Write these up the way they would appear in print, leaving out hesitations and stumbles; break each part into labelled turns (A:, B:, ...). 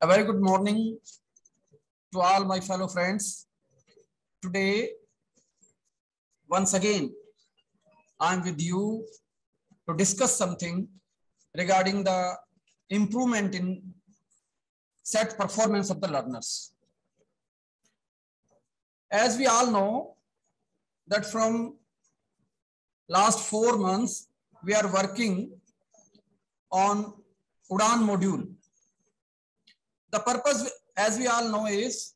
A: A very good morning to all my fellow friends. Today, once again, I'm with you to discuss something regarding the improvement in SAT performance of the learners. As we all know that from last 4 months, we are working on UDAN module. The purpose, as we all know, is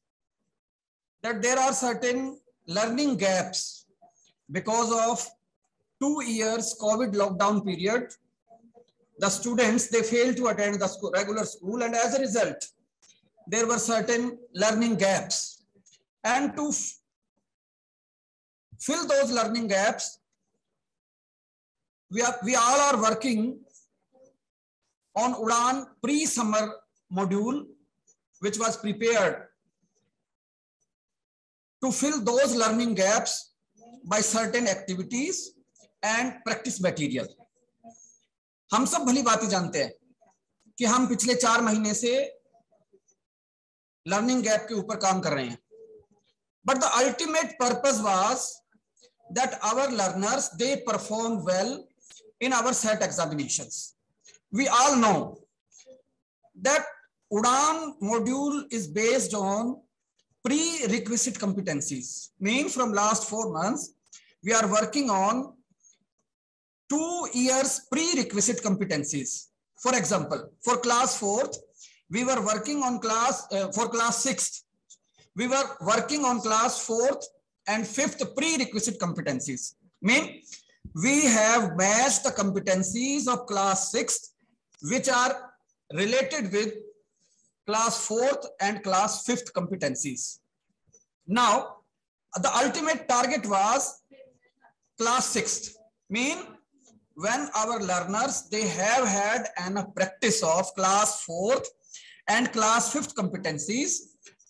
A: that there are certain learning gaps because of 2 years COVID lockdown period. The students, they failed to attend the regular school, and as a result, there were certain learning gaps. And to fill those learning gaps, we all are working on UDAN pre-summer module, which was prepared to fill those learning gaps by certain activities and practice material. हम सब भली बात ही जानते हैं कि हम पिछले 4 महीने से लर्निंग गैप के ऊपर काम कर रहे हैं. But the ultimate purpose was that our learners, they performed well in our SAT examinations. We all know that UDAN module is based on prerequisite competencies. Mean from last 4 months, we are working on 2 years prerequisite competencies. For example, for class 4th, we were working on for class 6th, we were working on class 4th and 5th prerequisite competencies. Mean we have matched the competencies of class 6th, which are related with class 4th and class 5th competencies. Now, the ultimate target was class 6th. Mean when our learners, they have had enough practice of class 4th and class 5th competencies,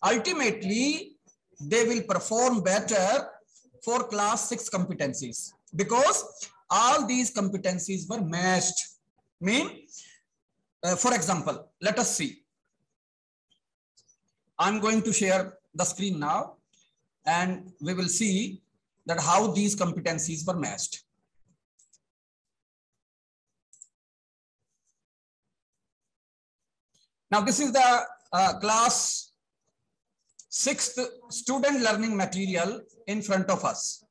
A: ultimately they will perform better for class 6 competencies because all these competencies were matched. Mean, for example, let us see. I'm going to share the screen now, and we will see that how these competencies were matched. Now, this is the class 6th student learning material in front of us.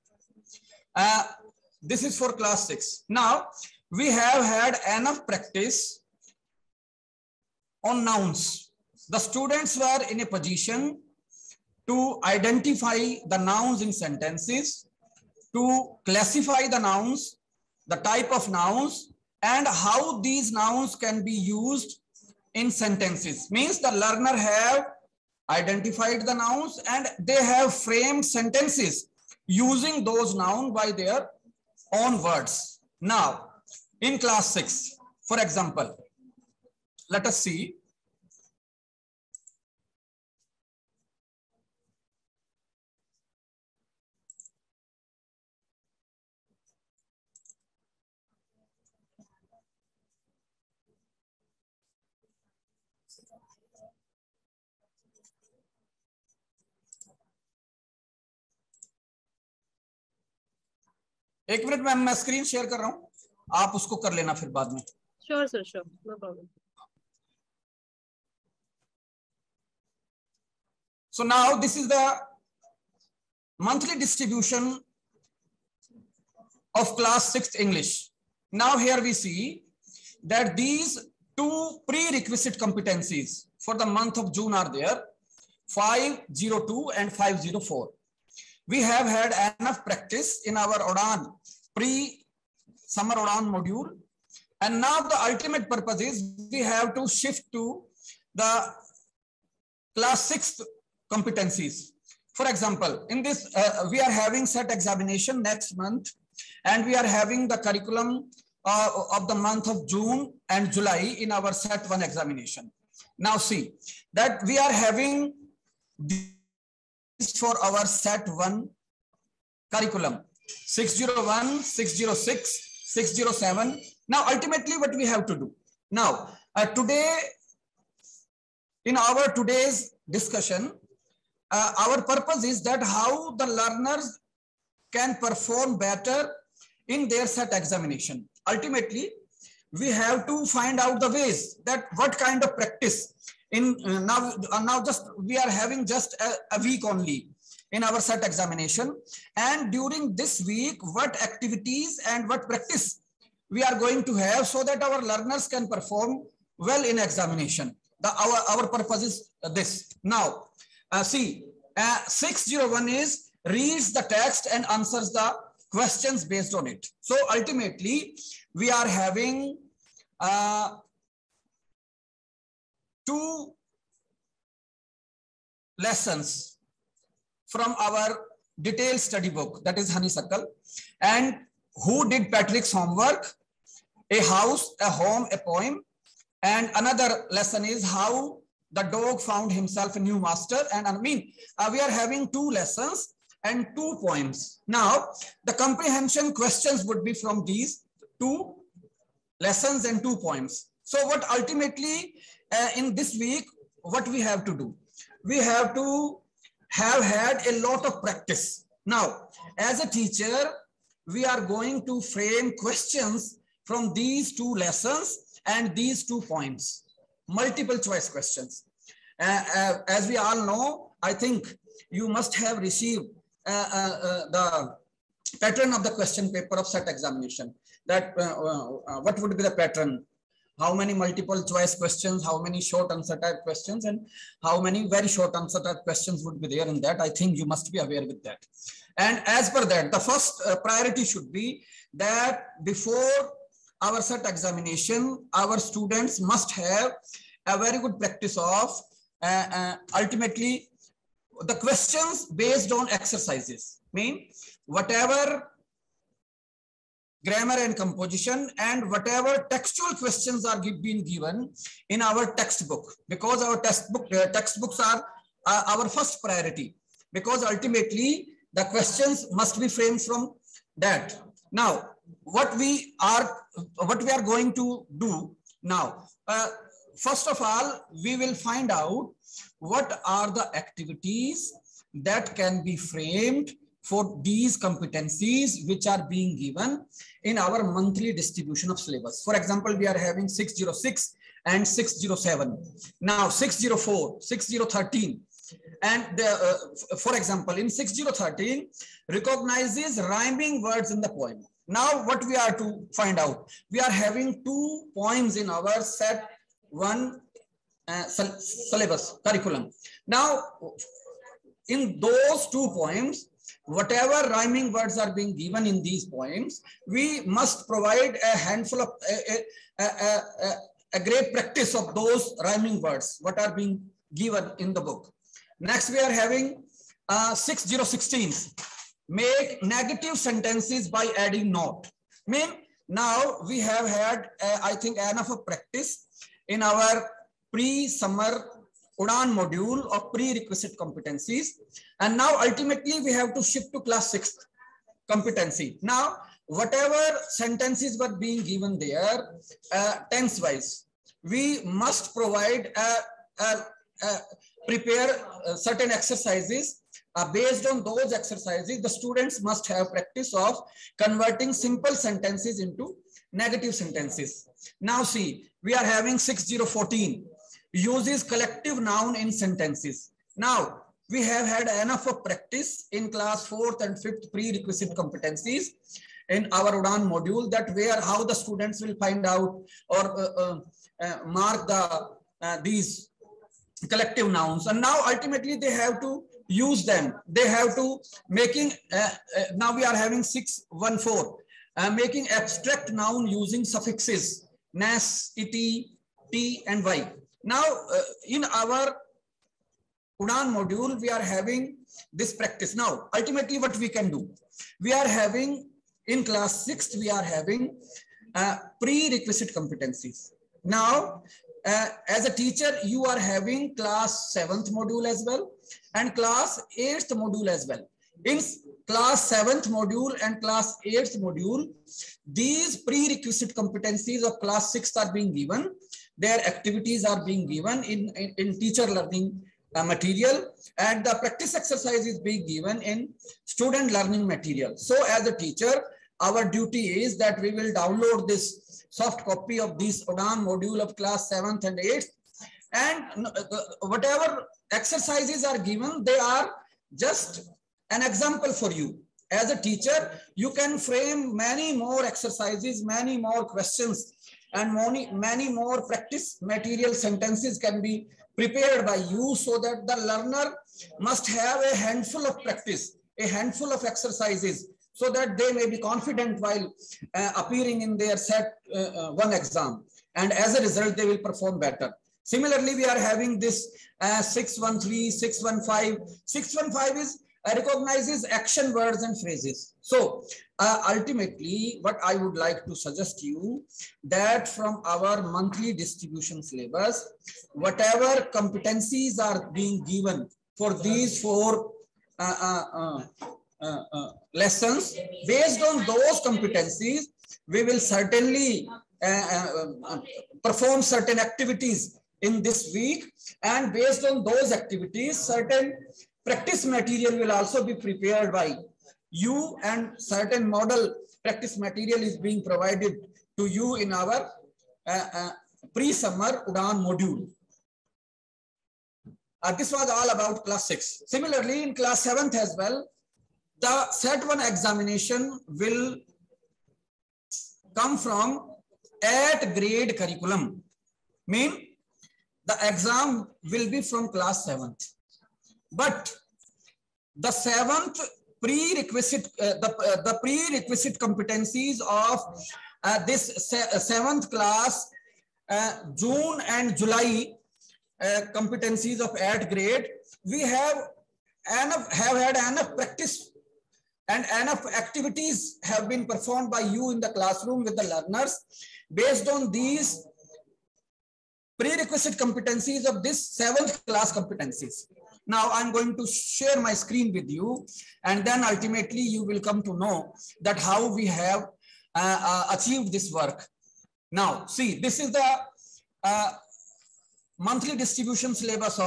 A: This is for class 6. Now, we have had enough practice on nouns. The students were in a position to identify the nouns in sentences, to classify the nouns, the type of nouns, and how these nouns can be used in sentences. Means the learner have identified the nouns and they have framed sentences using those nouns by their own words. Now, in class 6, for example, let us see. एक minute ma'am, मैं screen share कर रहा हूं, आप उसको कर लेना फिर बाद में.
B: Sure, sir, sure, no problem.
A: So now this is the monthly distribution of class 6th English. Now here we see that these 2 prerequisite competencies for the month of June are there, 502 and 504. We have had enough practice in our UDAN pre-summer UDAN module, and now the ultimate purpose is we have to shift to the class 6th competencies. For example, in this we are having SAT examination next month, and we are having the curriculum of the month of June and July in our SAT-1 examination. Now see that we are having for our SAT-1 curriculum 601, 606, 607. Now ultimately what we have to do now, today in our today's discussion, our purpose is that how the learners can perform better in their SAT examination. Ultimately, we have to find out the ways that what kind of practice in now just we are having just a week only in our SAT examination, and during this week what activities and what practice we are going to have so that our learners can perform well in examination. Our purpose is this. Now see, 601 is reads the text and answers the questions based on it. So ultimately we are having two lessons from our detailed study book, that is Honeysuckle, and who did Patrick's homework, a house, a home, a poem, and another lesson is how the dog found himself a new master. And I mean, we are having two lessons and 2 poems. Now, the comprehension questions would be from these 2 lessons and 2 poems. So what ultimately in this week, what we have to do? We have to have had a lot of practice. Now, as a teacher, we are going to frame questions from these 2 lessons and these 2 poems, multiple choice questions. As we all know, I think you must have received the pattern of the question paper of SAT examination. That what would be the pattern? How many multiple choice questions, how many short answer type questions, and how many very short answer type questions would be there in that. I think you must be aware with that. And as per that, the first priority should be that before our SAT examination, our students must have a very good practice of ultimately the questions based on exercises. Mean whatever grammar and composition and whatever textual questions are being given in our textbook, because our textbooks are our first priority, because ultimately the questions must be framed from that. Now, what we are going to do now, first of all, we will find out what are the activities that can be framed for these competencies which are being given in our monthly distribution of syllabus. For example, we are having 606 and 607. Now 604, 6013. And for example, in 6013, recognizes rhyming words in the poem. Now what we are to find out? We are having 2 poems in our SAT-1 syllabus curriculum. Now, in those 2 poems, whatever rhyming words are being given in these poems, we must provide a handful of a great practice of those rhyming words, what are being given in the book. Next, we are having 6016. Make negative sentences by adding not. Mean now we have had, I think, enough of practice in our pre-summer Udan module of prerequisite competencies. And now ultimately we have to shift to class 6th competency. Now, whatever sentences were being given there, tense-wise, we must provide, prepare certain exercises. Based on those exercises, the students must have practice of converting simple sentences into negative sentences. Now see, we are having 6014, uses collective noun in sentences. Now, we have had enough of practice in class 4th and 5th prerequisite competencies in our Udan module, that how the students will find out or mark these collective nouns. And now ultimately they have to use them. They have to making, now we are having 614, making abstract noun using suffixes, nas, iti, t, and y. Now, in our Udan module, we are having this practice. Now, ultimately what we can do, we are having in class 6th, we are having prerequisite competencies. Now, as a teacher, you are having class 7th module as well and class 8th module as well. In class 7th module and class 8th module, these prerequisite competencies of class 6 are being given. their activities are being given in teacher learning material, and the practice exercise is being given in student learning material. So as a teacher, our duty is that we will download this soft copy of this UDAN module of class 7th and 8th, and whatever exercises are given, they are just an example for you. As a teacher, you can frame many more exercises, many more questions, and many more practice material sentences can be prepared by you, so that the learner must have a handful of practice, a handful of exercises, so that they may be confident while appearing in their SAT-1 exam. And as a result, they will perform better. Similarly, we are having this 613, 615. 615 is recognizes action words and phrases. So ultimately, what I would like to suggest you, that from our monthly distribution syllabus, whatever competencies are being given for these 4 lessons, based on those competencies, we will certainly perform certain activities in this week, and based on those activities, certain practice material will also be prepared by you, and certain model practice material is being provided to you in our pre-summer UDAN module. This was all about class 6. Similarly, in class 7th as well, the SAT-1 examination will come from 8th grade curriculum. Mean the exam will be from class 7th. But the 7th prerequisite, the prerequisite competencies of this 7th class, June and July competencies of 8th grade, we have had enough practice and enough activities have been performed by you in the classroom with the learners. Based on these prerequisite competencies of this 7th class competencies. Now I'm going to share my screen with you, and then ultimately you will come to know that how we have achieved this work. Now see, this is the monthly distribution syllabus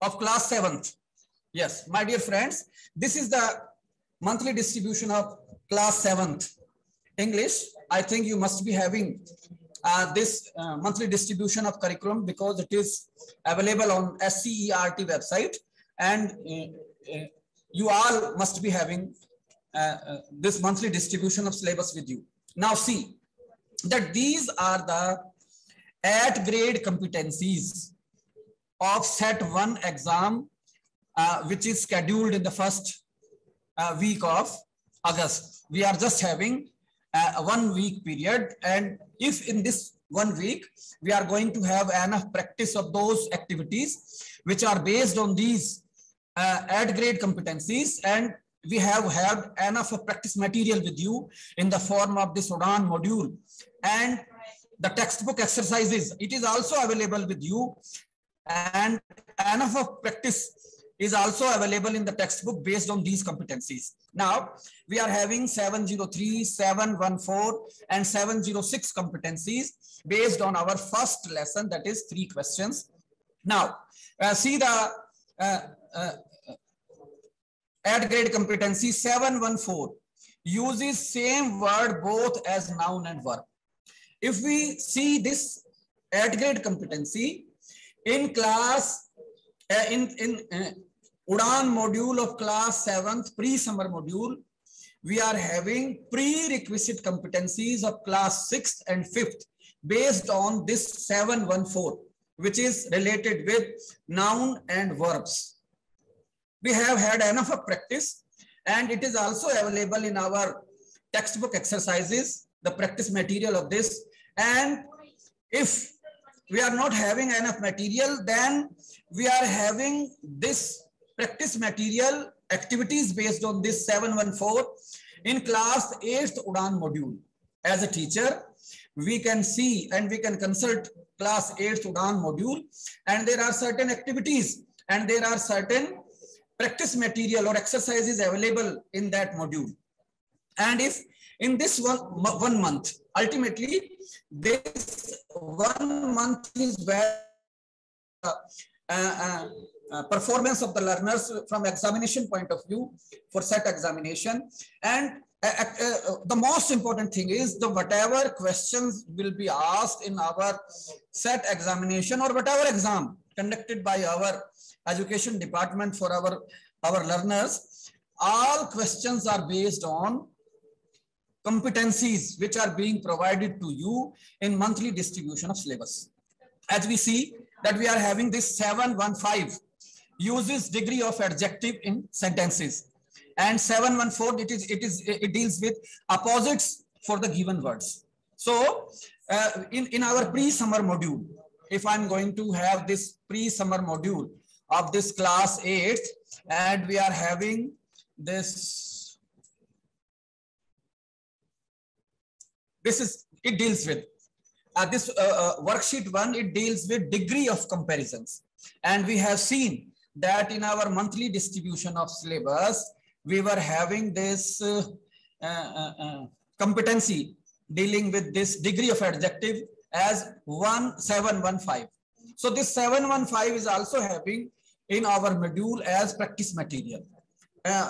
A: of class 7th. Yes, my dear friends, this is the monthly distribution of class 7th English. I think you must be having this monthly distribution of curriculum, because it is available on SCERT website, and you all must be having this monthly distribution of syllabus with you. Now see that these are the 8th grade competencies of SAT-1 exam, which is scheduled in the first week of August. We are just having a 1 week period, and if in this 1 week we are going to have enough practice of those activities which are based on these 8th grade competencies, and we have had enough of practice material with you in the form of this UDAN module and the textbook exercises, it is also available with you, and enough of practice is also available in the textbook based on these competencies. Now we are having 703, 714 and 706 competencies based on our first lesson, that is 3 questions. Now see the 8th grade competency 714 uses same word both as noun and verb. If we see this 8th grade competency in class UDAN module of class 7th pre-summer module, we are having prerequisite competencies of class 6th and 5th based on this 714, which is related with noun and verbs. We have had enough of practice, and it is also available in our textbook exercises, the practice material of this. And if we are not having enough material, then we are having this practice material activities based on this 714 in class 8th UDAN module. As a teacher, we can see and we can consult class 8th UDAN module, and there are certain activities and there are certain practice material or exercises available in that module. And if in this one month, ultimately this 1 month is where performance of the learners from examination point of view for SAT examination. And the most important thing is the whatever questions will be asked in our SAT examination or whatever exam conducted by our education department for our learners, all questions are based on competencies which are being provided to you in monthly distribution of syllabus. As we see that we are having this 715 uses degree of adjective in sentences, and 714 it deals with opposites for the given words. So in our pre-summer module, if I'm going to have this pre-summer module of this class 8th, and we are having this it deals with this worksheet 1, it deals with degree of comparisons. And we have seen that in our monthly distribution of syllabus, we were having this competency dealing with this degree of adjective as 1715. So this 715 is also having in our module as practice material.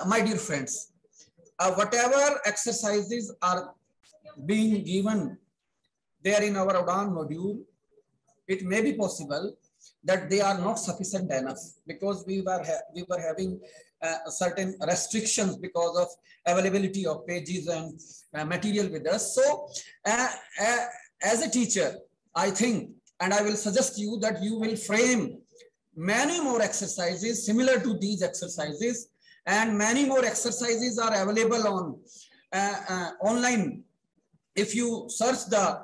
A: My dear friends, whatever exercises are being given there in our Udan module, it may be possible that they are not sufficient enough, because we were having certain restrictions because of availability of pages and material with us. So as a teacher, I think, and I will suggest you that you will frame many more exercises similar to these exercises, and many more exercises are available on online. If you search the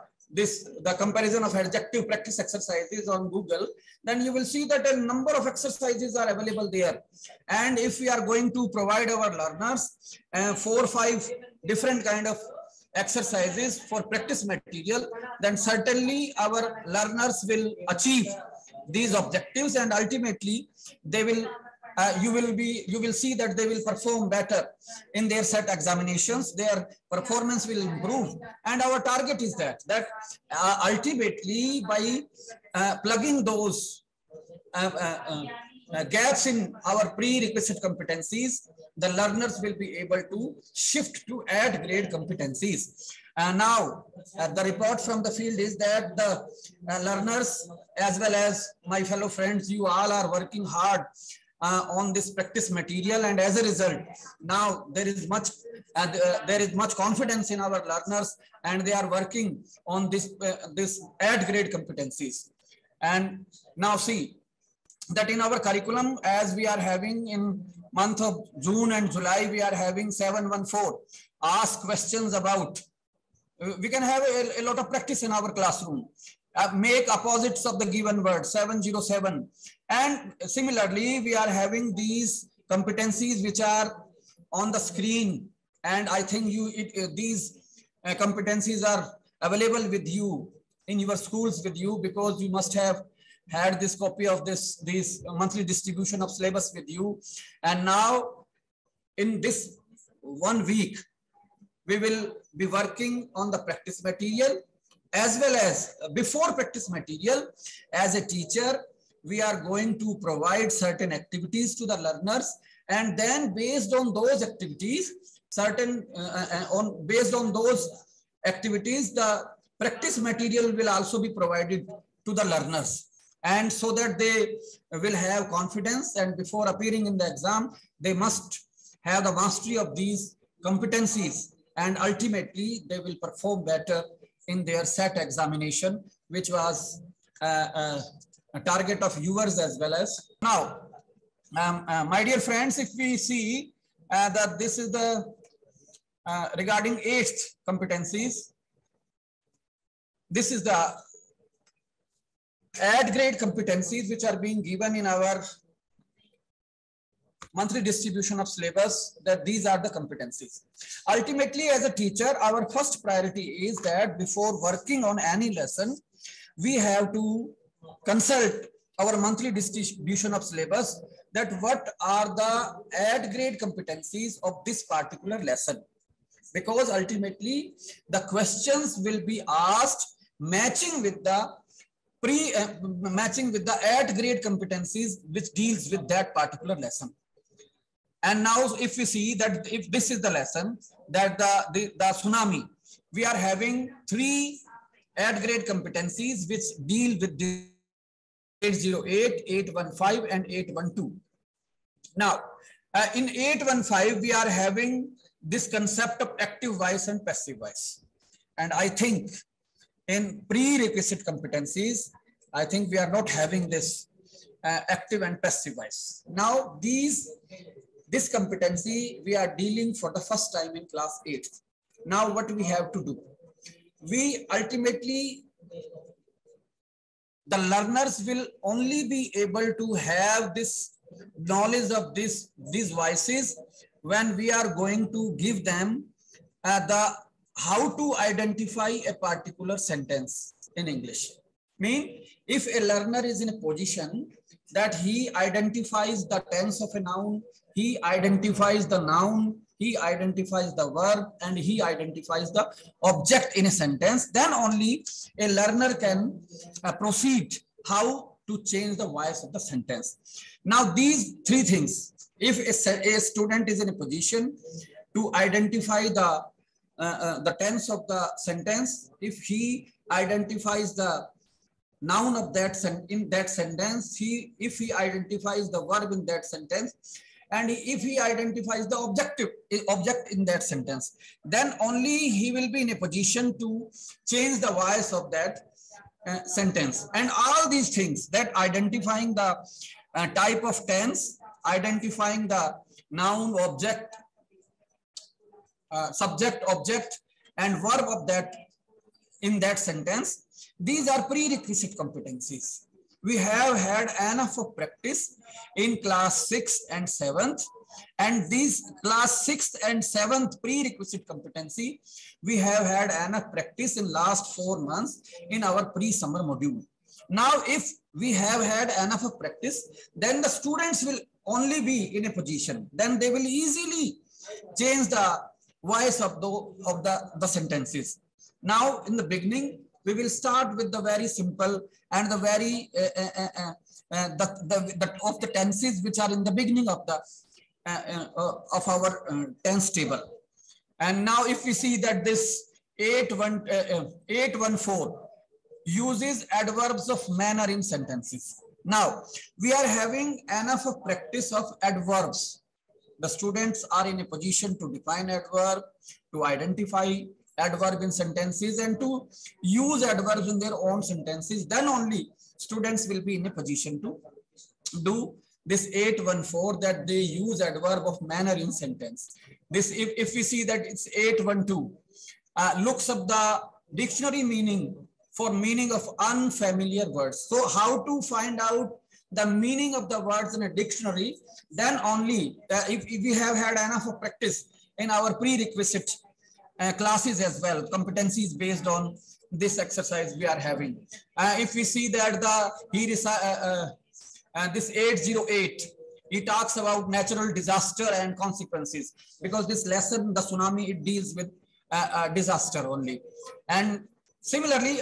A: comparison of adjective practice exercises on Google, then you will see that a number of exercises are available there. And if we are going to provide our learners 4 or 5 different kind of exercises for practice material, then certainly our learners will achieve these objectives, and ultimately they will you will see that they will perform better in their SAT examinations. Their performance will improve, and our target is that ultimately by plugging those gaps in our prerequisite competencies, the learners will be able to shift to add grade competencies. Now, the report from the field is that the learners, as well as my fellow friends, you all are working hard on this practice material, and as a result, now there is much confidence in our learners, and they are working on this add grade competencies. And now see that in our curriculum, as we are having in month of June and July, we are having 714 ask questions about. We can have a lot of practice in our classroom. Make opposites of the given word, 707. And similarly, we are having these competencies which are on the screen. And I think these competencies are available with you in your schools with you, because you must have had this copy of this monthly distribution of syllabus with you. And now in this 1 week, we will be working on the practice material, as well as before practice material. As a teacher, we are going to provide certain activities to the learners, and then based on those activities, based on those activities, the practice material will also be provided to the learners, and so that they will have confidence, and before appearing in the exam, they must have the mastery of these competencies, and ultimately they will perform better in their SAT examination, which was a target of viewers as well as. Now, my dear friends, if we see that this is the regarding 8th competencies, this is the add grade competencies which are being given in our monthly distribution of syllabus, that these are the competencies. Ultimately, as a teacher, our first priority is that before working on any lesson, we have to consult our monthly distribution of syllabus, that what are the add grade competencies of this particular lesson. because ultimately the questions will be asked matching with the matching with the at grade competencies which deals with that particular lesson. And now if we see that if this is the lesson that the tsunami, we are having 3 at grade competencies which deal with the 808, 815 and 812. Now in 815 we are having this concept of active voice and passive voice, and I think in prerequisite competencies I think we are not having this active and passive voice. Now this competency we are dealing for the first time in class 8. Now what we have to do, we ultimately, the learners will only be able to have this knowledge of these voices when we are going to give them the how to identify a particular sentence in English. Mean, if a learner is in a position that he identifies the tense of a noun, he identifies the noun, he identifies the verb, and he identifies the object in a sentence, then only a learner can proceed how to change the voice of the sentence. Now these 3 things, if a student is in a position to identify the tense of the sentence, if he identifies the noun of that in that sentence, if he identifies the verb in that sentence, and if he identifies the object in that sentence, then only he will be in a position to change the voice of that sentence. And all these things, that identifying the type of tense, identifying the noun, object, subject, object, and verb of that in that sentence, these are prerequisite competencies. We have had enough of practice in class 6th and 7th, and these class 6th and 7th prerequisite competency we have had enough practice in last 4 months in our pre-summer module. Now if we have had enough of practice, then the students will only be in a position, then they will easily change the voice of the sentences. Now in the beginning we will start with the very simple and the very of the tenses which are in the beginning of the of our tense table. And now if we see that this 814 uses adverbs of manner in sentences. Now we are having enough of practice of adverbs. The students are in a position to define adverb, to identify adverb in sentences, and to use adverbs in their own sentences. Then only students will be in a position to do this 814, that they use adverb of manner in sentence. This if we see that it's 812 looks up the dictionary meaning for meaning of unfamiliar words. So how to find out the meaning of the words in a dictionary? Then only if we have had enough of practice in our prerequisite classes as well, competencies based on this exercise we are having. If we see that this 808, he talks about natural disaster and consequences, because this lesson, the tsunami, it deals with disaster only. And similarly,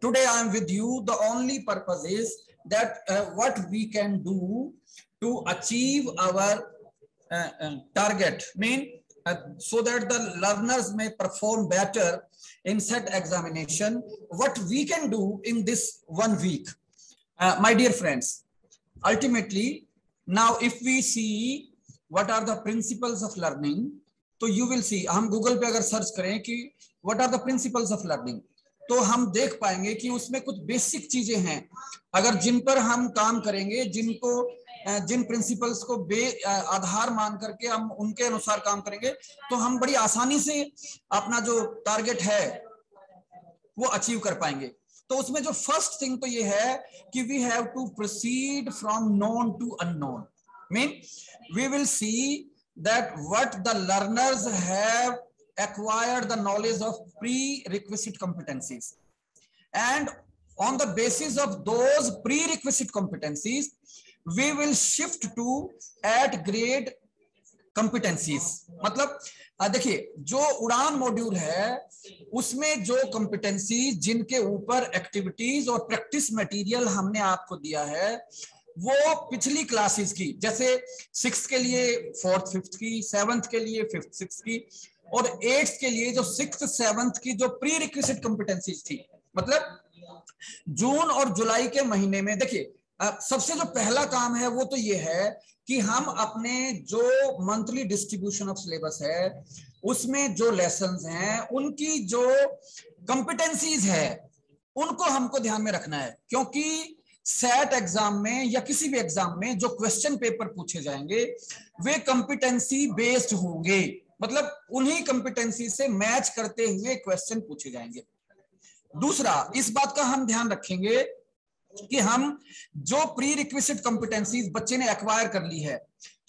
A: today I am with you. The only purpose is that what we can do to achieve our target, so that the learners may perform better in SAT examination, what we can do in this 1 week. My dear friends, ultimately, now if we see what are the principles of learning, तो you will see, हम Google पे अगर search करें कि what are the principles of learning, तो हम देख पाएंगे कि उसमें कुछ बेसिक चीजें हैं, अगर जिन पर हम काम करेंगे, जिन प्रिंसिपल्स को आधार मान करके हम उनके अनुसार काम करेंगे, तो हम बड़ी आसानी से अपना जो टारगेट है वो अचीव कर पाएंगे. तो उसमें जो फर्स्ट थिंग तो ये है कि we have to proceed from known to unknown. We will see that what the learners have acquired the knowledge of prerequisite competencies, and on the basis of those prerequisite competencies we will shift to at grade कंपिटेंसीज, मतलब देखिए जो उड़ान module है उसमें जो competency जिनके ऊपर activities और प्रैक्टिस मटेरियल हमने आपको दिया है वो पिछली क्लासेस की, जैसे 6th के लिए 4th 5th की, 7th के लिए 5th 6th की, और 8th के लिए जो 6th 7th की जो प्री रिक्विजिट कंपिटेंसीज थी, मतलब जून और जुलाई के महीने में देखिए सबसे जो पहला काम है वो तो ये है कि हम अपने जो मंथली डिस्ट्रीब्यूशन ऑफ सिलेबस है उसमें जो लेसन्स हैं उनकी जो कंपिटेंसीज है उनको हमको ध्यान में रखना है, क्योंकि सेट एग्जाम में या किसी भी एग्जाम में जो क्वेश्चन पेपर पूछे जाएंगे वे कंपिटेंसी बेस्ड होंगे, मतलब उन्हीं कंपिटेंसी से मैच करते हुए क्वेश्चन पूछे जाएंगे। दूसरा, इस बात का हम ध्यान रखेंगे कि हम जो प्री रिक्विजिट कंपिटेंसीज बच्चे ने एक्वायर कर ली है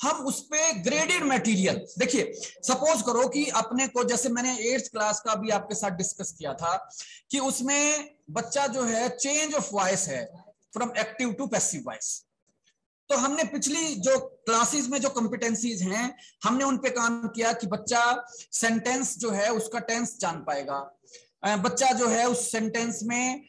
A: हम उस पे ग्रेडेड मटेरियल, देखिए सपोज करो कि अपने को, जैसे मैंने 8th क्लास का भी आपके साथ डिस्कस किया था कि उसमें बच्चा जो है चेंज ऑफ वॉइस है from active to passive voice, तो हमने पिछली जो क्लासेस में जो कंपिटेंसीज हैं हमने उन पे काम किया कि बच्चा सेंटेंस जो है उसका टेंस जान पाएगा, बच्चा जो है उस सेंटेंस में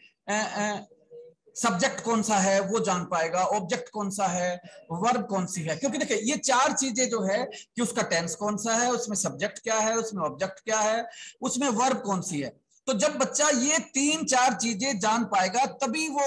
A: सब्जेक्ट कौन सा है वो जान पाएगा, ऑब्जेक्ट कौन सा है, वर्ब कौन सी है, क्योंकि देखिए ये 4 चीजें जो है कि उसका टेंस कौन सा है, उसमें सब्जेक्ट क्या है, उसमें ऑब्जेक्ट क्या है, उसमें वर्ब कौन सी है। तो जब बच्चा ये 3-4 चीजें जान पाएगा तभी वो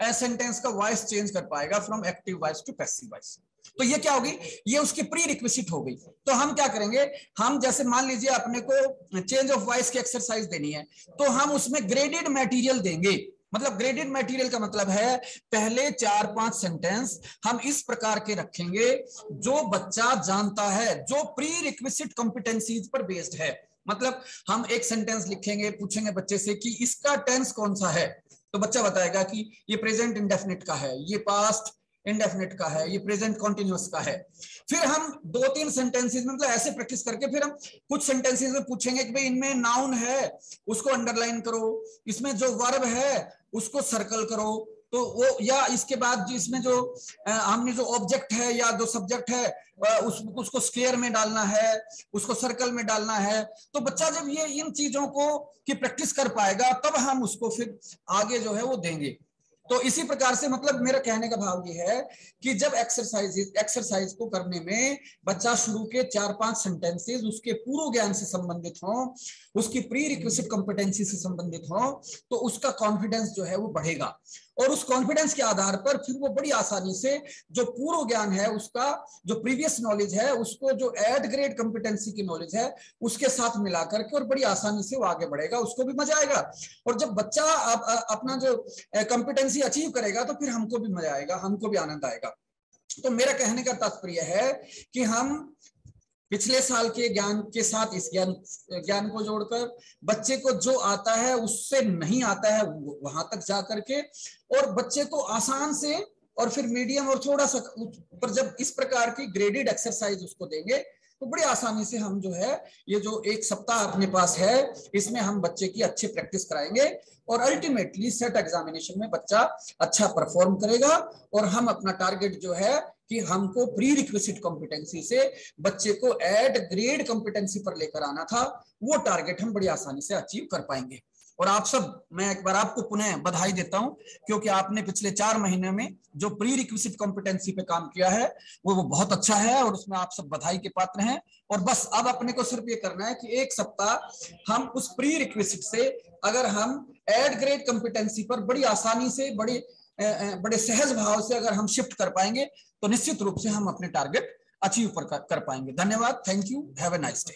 A: सेंटेंस का वॉइस चेंज कर पाएगा from active voice to passive voice. तो ये क्या होगी, ये उसकी प्री रिक्विजिट हो गई। तो हम क्या करेंगे, हम जैसे मान लीजिए अपने को चेंज ऑफ वॉइस की एक्सरसाइज देनी है तो हम उसमें ग्रेडेड मटेरियल देंगे, मतलब ग्रेडेड मटेरियल का मतलब है पहले 4-5 सेंटेंस हम इस प्रकार के रखेंगे जो बच्चा जानता है, जो प्री रिक्विजिट कॉम्पिटेंसीज पर बेस्ड है। मतलब हम एक सेंटेंस लिखेंगे, पूछेंगे बच्चे से कि इसका टेंस कौन सा है, तो बच्चा बताएगा कि ये प्रेजेंट इंडेफिनिट का है, ये पास्ट इंडेफिनिट का है, ये प्रेजेंट कॉन्टिन्यूअस का है। फिर हम 2-3 सेंटेंसेस में, मतलब ऐसे प्रैक्टिस करके फिर हम कुछ सेंटेंसेस में पूछेंगे कि भाई इनमें नाउन है उसको अंडरलाइन करो, इसमें जो वर्ब है उसको सर्कल करो, तो वो, या इसके बाद इसमें जो हमने जो ऑब्जेक्ट है या जो सब्जेक्ट है उसको स्क्वायर में डालना है, उसको सर्कल में डालना है। तो बच्चा जब ये इन चीजों को की प्रैक्टिस कर पाएगा तब हम उसको फिर आगे जो है वो देंगे। तो इसी प्रकार से, मतलब मेरा कहने का भाव ये है कि जब एक्सरसाइज को करने में बच्चा शुरू के 4-5 सेंटेंसेस उसके पूर्व ज्ञान से संबंधित हो, उसकी प्री रिक्विजिट कॉम्पिटेंसी से संबंधित हो, तो उसका कॉन्फिडेंस जो है वो बढ़ेगा, और उस कॉन्फिडेंस के आधार पर फिर वो बड़ी आसानी से जो पूर्व ज्ञान है उसका जो प्रीवियस नॉलेज है उसको जो एड ग्रेड कॉम्पिटेंसी की नॉलेज है उसके साथ मिलाकर के और बड़ी आसानी से वो आगे बढ़ेगा, उसको भी मजा आएगा। और जब बच्चा अपना जो कॉम्पिटेंसी अचीव करेगा तो फिर हमको भी मजा आएगा, हमको भी आनंद आएगा। तो मेरा कहने का तात्पर्य है कि हम पिछले साल के ज्ञान के साथ इस ज्ञान को जोड़कर बच्चे को जो आता है उससे नहीं आता है वहां तक जा करके, और बच्चे को आसान से और फिर मीडियम और थोड़ा सा पर जब इस प्रकार की ग्रेडेड एक्सरसाइज उसको देंगे तो बड़ी आसानी से हम जो है ये जो 1 सप्ताह अपने पास है इसमें हम बच्चे की अच्छी प्रैक्टिस कराएंगे और अल्टीमेटली सेट एग्जामिनेशन में बच्चा अच्छा परफॉर्म करेगा। और हम अपना टारगेट जो है कि हमको प्री रिक्विजिट कॉम्पिटेंसी से बच्चे को एड ग्रेड कॉम्पिटेंसी पर लेकर आना था, वो टारगेट हम बड़ी आसानी से अचीव कर पाएंगे। और आप सब, मैं एक बार आपको पुनः बधाई देता हूं क्योंकि आपने पिछले 4 महीने में जो प्री रिक्विजिट कॉम्पिटेंसी पे काम किया है वो बहुत अच्छा है और उसमें आप सब बधाई के पात्र हैं। और बस अब अपने को सिर्फ ये करना है कि 1 सप्ताह हम उस प्री रिक्विजिट से अगर हम एड ग्रेड कॉम्पिटेंसी पर बड़ी आसानी से बड़े सहज भाव से अगर हम शिफ्ट कर पाएंगे तो निश्चित रूप से हम अपने टारगेट अचीव कर पाएंगे। धन्यवाद, thank you, have a nice day.